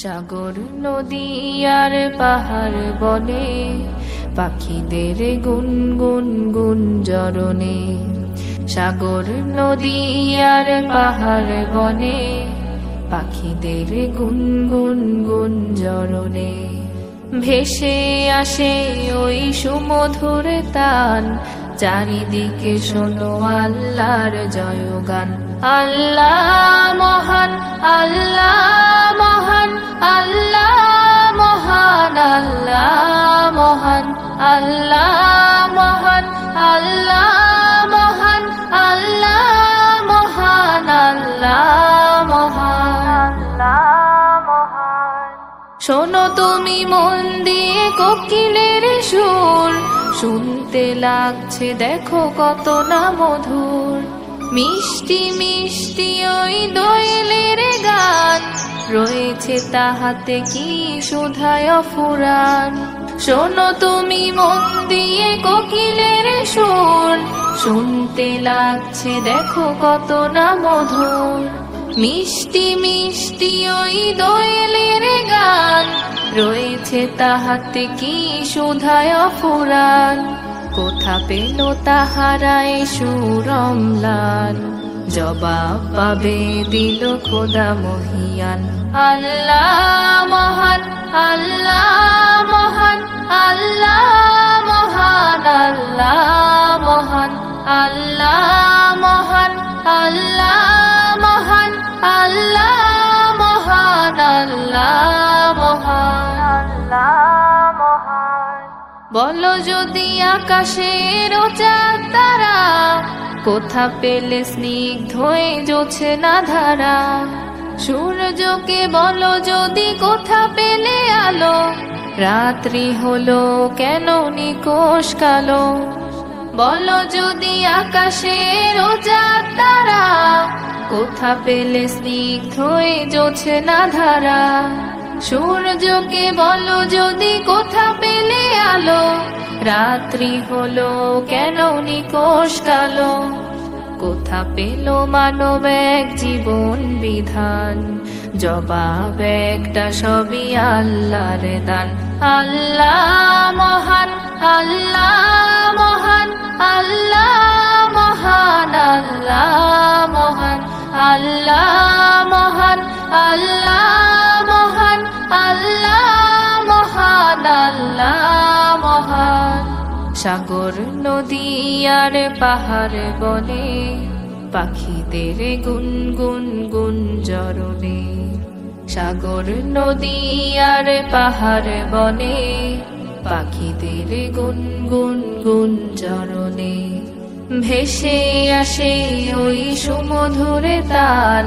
সাগর নদী আর পাহাড় বনে পাখিদের গুনগুন গুঞ্জরণে। সাগর নদী আর পাহাড় বনে পাখিদের গুনগুন গুঞ্জরণে। ভেসে আসে ওই সুমধুর তান, চারিদিকে শোনো আল্লাহর জয়গান। আল্লাহ মহান, আল্লাহ মহান, আল্লাহ মহান, আল্লাহ মহান, আল্লাহ মহান, আল্লাহ মহান, আল্লাহ মহান, আল্লাহ মহান, আল্লাহ মহান। শোনো তুমি মন দিয়ে কোকিলের সুর, শুনতে লাগছে দেখো কত না মধুর। মিষ্টি মিষ্টি ওই দোয়েলের গান, রয়েছে তাহাতে কি সুধায় ফুরান। শোনো তুমি মন দিয়ে কোকিলের সুর, শুনতে লাগছে দেখো কত না মধুর। মিষ্টি মিষ্টি ওই দোয়েলের গান, রয়েছে তাহাতে কি সুধায় ফুরান। কোথা পেল তাহারাই সুরমলাল, জবাব পাবে দিল খোদা মহিয়ান। আল্লাহ মহান, আল্লাহ মহান, আল্লাহ মহান, আল্লাহ মহান, আল্লাহ মহান, আল্লাহ মহান, আল্লাহ মহান, আল্লাহ মহান, আল্লাহ মহান। বলো যদি আকাশের চাঁদ তারা, কোথা পেলে স্নিগ্ধ হয়ে জ্যোৎস্না না ধারা। সূর্যকে বলো যদি কোথা পেলে আলো, রাত্রি হলো কেন নিকোষ কালো। বলো যদি আকাশের চাঁদ তারা, কোথা পেলে স্নিগ্ধ হয়ে জ্যোৎস্না না ধারা। সূর্যকে বলো যদি কোথা পেলে আলো, রাত্রি হলো কেন নিকোষ কালো। কোথা পেল মানব এক জীবন বিধান, জবাব একটা সবই আল্লাহর দান। আল্লাহ মহান, আল্লাহ মহান, আল্লাহ মহান, আল্লাহ মহান, আল্লাহ মহান, আল্লাহ মহান, আল্লাহ মহান, আল্লাহ মহান। সাগর নদী আর পাহাড় বনে পাখিদের গুনগুন গুঞ্জরণে। সাগর নদী আর পাহাড় বনে পাখিদের গুনগুন গুঞ্জরণে। ভেসে আসে ওই সুমধুর তান,